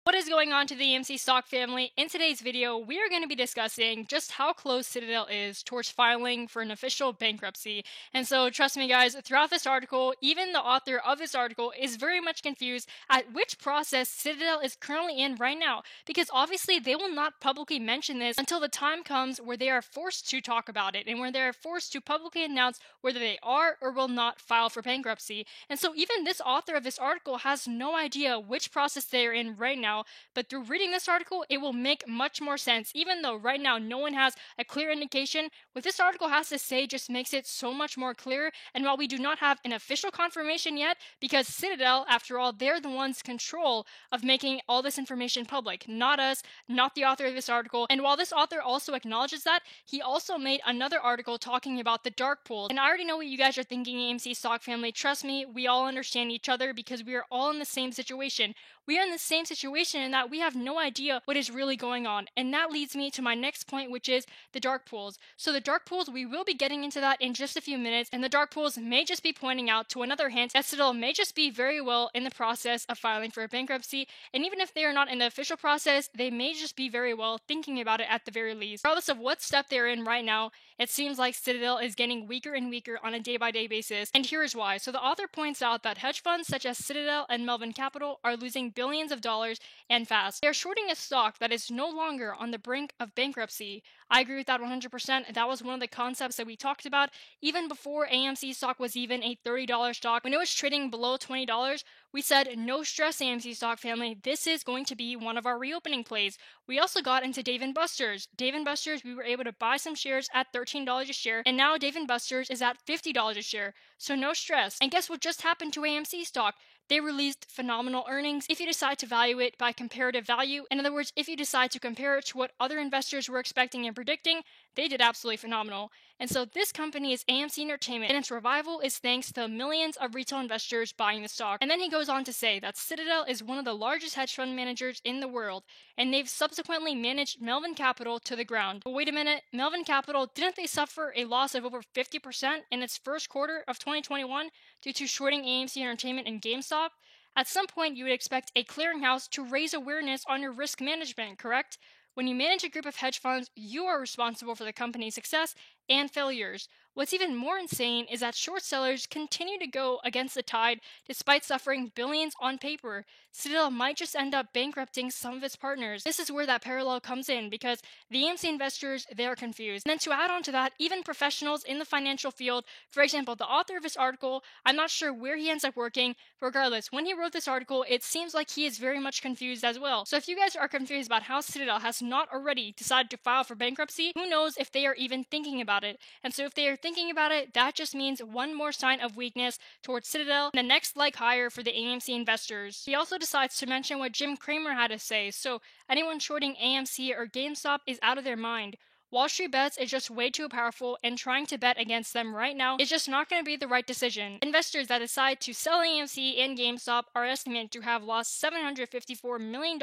What is going on to the AMC stock family? In today's video, we are going to be discussing just how close Citadel is towards filing for an official bankruptcy. And so, trust me guys, throughout this article, even the author of this article is very much confused at which process Citadel is currently in right now, because obviously they will not publicly mention this until the time comes where they are forced to talk about it and where they are forced to publicly announce whether they are or will not file for bankruptcy. And so even this author of this article has no idea which process they are in right now, but through reading this article, it will make much more sense. Even though right now no one has a clear indication, what this article has to say just makes it so much more clear. And while we do not have an official confirmation yet, because Citadel, after all, they're the ones control of making all this information public, not us, not the author of this article. And while this author also acknowledges that, he also made another article talking about the dark pools. And I already know what you guys are thinking, AMC stock family. Trust me, we all understand each other because we are all in the same situation. We are in the same situation in that we have no idea what is really going on. And that leads me to my next point, which is the dark pools. So the dark pools, we will be getting into that in just a few minutes, and the dark pools may just be pointing out to another hint that Citadel may just be very well in the process of filing for a bankruptcy, and even if they are not in the official process, they may just be very well thinking about it at the very least. Regardless of what step they're in right now, it seems like Citadel is getting weaker and weaker on a day-by-day basis, and here's why. So the author points out that hedge funds such as Citadel and Melvin Capital are losing billions of dollars and fast. They're shorting a stock that is no longer on the brink of bankruptcy. I agree with that 100%. That was one of the concepts that we talked about even before AMC stock was even a $30 stock. When it was trading below $20, we said, no stress, AMC stock family. This is going to be one of our reopening plays. We also got into Dave & Buster's. Dave & Buster's, we were able to buy some shares at $13 a share, and now Dave & Buster's is at $50 a share. So no stress. And guess what just happened to AMC stock? They released phenomenal earnings. If you decide to value it by comparative value, in other words, if you decide to compare it to what other investors were expecting and predicting, they did absolutely phenomenal. And so this company is AMC Entertainment, and its revival is thanks to millions of retail investors buying the stock. And then he goes on to say that Citadel is one of the largest hedge fund managers in the world, and they've subsequently managed Melvin Capital to the ground. But wait a minute, Melvin Capital, didn't they suffer a loss of over 50% in its first quarter of 2021 due to shorting AMC Entertainment and GameStop? At some point, you would expect a clearinghouse to raise awareness on your risk management, correct? When you manage a group of hedge funds, you are responsible for the company's success and failures. What's even more insane is that short sellers continue to go against the tide despite suffering billions on paper. Citadel might just end up bankrupting some of its partners. This is where that parallel comes in because the AMC investors, they are confused. And then to add on to that, even professionals in the financial field, for example, the author of this article, I'm not sure where he ends up working, but regardless, when he wrote this article, it seems like he is very much confused as well. So if you guys are confused about how Citadel has not already decided to file for bankruptcy, who knows if they are even thinking about it. And so if they are thinking about it, that just means one more sign of weakness towards Citadel and the next leg higher for the AMC investors. He also decides to mention what Jim Cramer had to say, so anyone shorting AMC or GameStop is out of their mind. Wall Street bets is just way too powerful, and trying to bet against them right now is just not going to be the right decision. Investors that decide to sell AMC and GameStop are estimated to have lost $754 million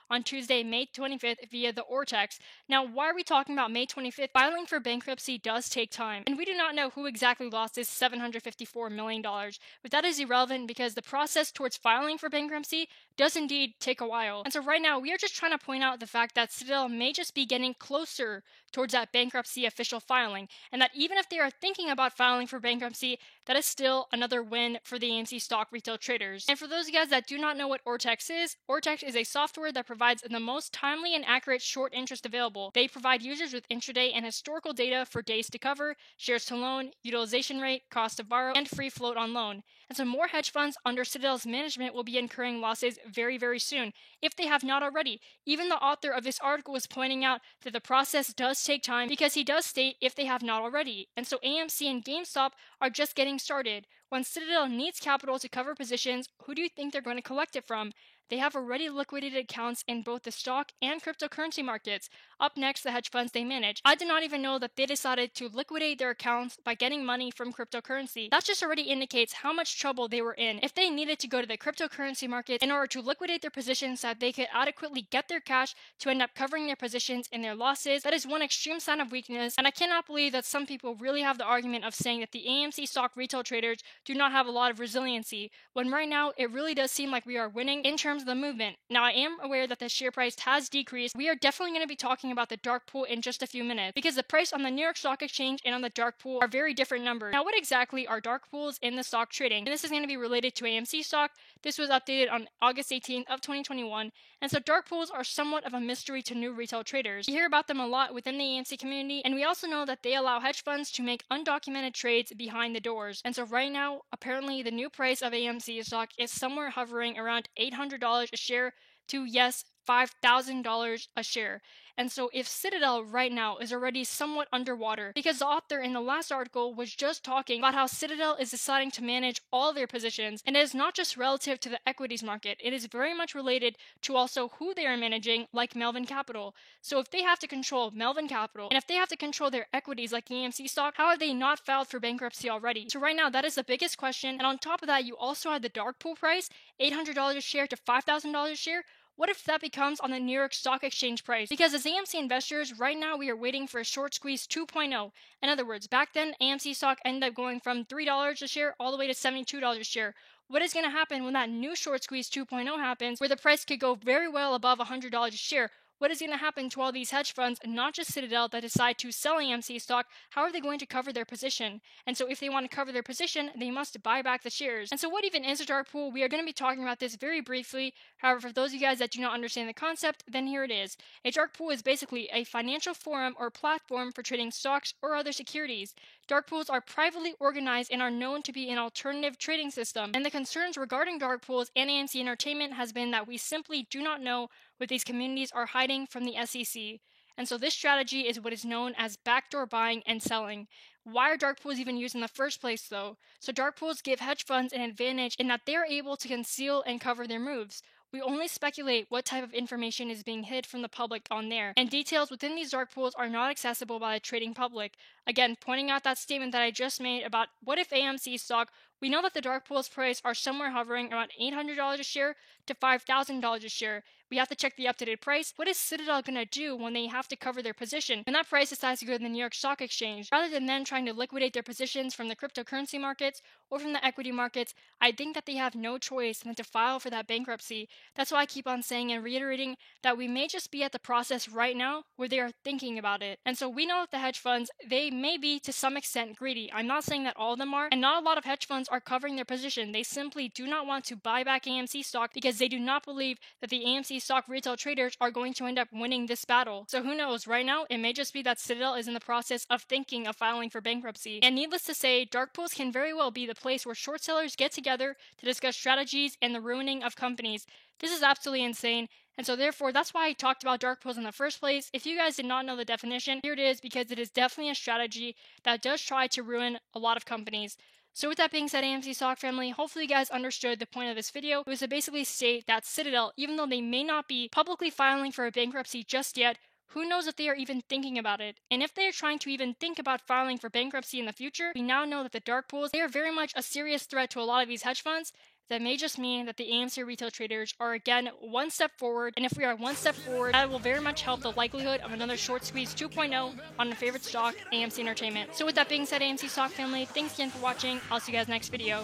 on Tuesday, May 25th via the Ortex. Now, why are we talking about May 25th? Filing for bankruptcy does take time, and we do not know who exactly lost this $754 million, but that is irrelevant because the process towards filing for bankruptcy does indeed take a while. And so right now, we are just trying to point out the fact that Citadel may just be getting closer towards that bankruptcy official filing, and that even if they are thinking about filing for bankruptcy, that is still another win for the AMC stock retail traders. And for those of you guys that do not know what Ortex is a software that provides the most timely and accurate short interest available. They provide users with intraday and historical data for days to cover, shares to loan, utilization rate, cost to borrow, and free float on loan. And so more hedge funds under Citadel's management will be incurring losses very, very soon, if they have not already. Even the author of this article was pointing out that the process does take time because he does state if they have not already. And so AMC and GameStop are just getting started. When Citadel needs capital to cover positions, who do you think they're going to collect it from? They have already liquidated accounts in both the stock and cryptocurrency markets. Up next, the hedge funds they manage. I did not even know that they decided to liquidate their accounts by getting money from cryptocurrency. That just already indicates how much trouble they were in. If they needed to go to the cryptocurrency market in order to liquidate their positions so that they could adequately get their cash to end up covering their positions and their losses, that is one extreme sign of weakness. And I cannot believe that some people really have the argument of saying that the AMC stock retail traders do not have a lot of resiliency, when right now it really does seem like we are winning in terms terms of the movement. Now, I am aware that the share price has decreased. We are definitely going to be talking about the dark pool in just a few minutes because the price on the New York Stock Exchange and on the dark pool are very different numbers. Now, what exactly are dark pools in the stock trading? And this is going to be related to AMC stock. This was updated on August 18th of 2021. And so dark pools are somewhat of a mystery to new retail traders. We hear about them a lot within the AMC community, and we also know that they allow hedge funds to make undocumented trades behind the doors. And so right now, apparently the new price of AMC stock is somewhere hovering around $800 a share to, yes, $5,000 a share. And so if Citadel right now is already somewhat underwater, because the author in the last article was just talking about how Citadel is deciding to manage all their positions, and it is not just relative to the equities market, it is very much related to also who they are managing, like Melvin Capital. So if they have to control Melvin Capital, and if they have to control their equities like AMC stock, how have they not filed for bankruptcy already? So right now, that is the biggest question. And on top of that, you also have the dark pool price, $800 a share to $5,000 a share. What if that becomes on the New York Stock Exchange price? Because as AMC investors, right now we are waiting for a short squeeze 2.0. In other words, back then, AMC stock ended up going from $3 a share all the way to $72 a share. What is going to happen when that new short squeeze 2.0 happens, where the price could go very well above $100 a share? What is going to happen to all these hedge funds, not just Citadel, that decide to sell AMC stock? How are they going to cover their position? And so if they want to cover their position, they must buy back the shares. And so what even is a dark pool? We are going to be talking about this very briefly. However, for those of you guys that do not understand the concept, then here it is. A dark pool is basically a financial forum or platform for trading stocks or other securities. Dark pools are privately organized and are known to be an alternative trading system. And the concerns regarding dark pools and AMC Entertainment has been that we simply do not know what these communities are hiding from the SEC. And so this strategy is what is known as backdoor buying and selling. Why are dark pools even used in the first place, though? So dark pools give hedge funds an advantage in that they are able to conceal and cover their moves. We only speculate what type of information is being hid from the public on there, and details within these dark pools are not accessible by the trading public. Again, pointing out that statement that I just made about what if AMC stock, we know that the dark pools price are somewhere hovering around $800 a share to $5,000 a share. We have to check the updated price. What is Citadel going to do when they have to cover their position? When that price decides to go to the New York Stock Exchange, rather than them trying to liquidate their positions from the cryptocurrency markets or from the equity markets, I think that they have no choice than to file for that bankruptcy. That's why I keep on saying and reiterating that we may just be at the process right now where they are thinking about it. And so we know that the hedge funds, they may be to some extent greedy. I'm not saying that all of them are, and not a lot of hedge funds are covering their position. They simply do not want to buy back AMC stock because they do not believe that the AMC stock retail traders are going to end up winning this battle. So who knows? Right now, it may just be that Citadel is in the process of thinking of filing for bankruptcy. And needless to say, dark pools can very well be the place where short sellers get together to discuss strategies and the ruining of companies. This is absolutely insane. And so therefore, that's why I talked about dark pools in the first place. If you guys did not know the definition, here it is, because it is definitely a strategy that does try to ruin a lot of companies. So with that being said, AMC stock family, hopefully you guys understood the point of this video. It was to basically state that Citadel, even though they may not be publicly filing for a bankruptcy just yet, who knows if they are even thinking about it? And if they are trying to even think about filing for bankruptcy in the future, we now know that the dark pools, they are very much a serious threat to a lot of these hedge funds. That may just mean that the AMC retail traders are again one step forward, and if we are one step forward, that will very much help the likelihood of another short squeeze 2.0 on our favorite stock, AMC Entertainment. So with that being said, AMC stock family, thanks again for watching. I'll see you guys next video.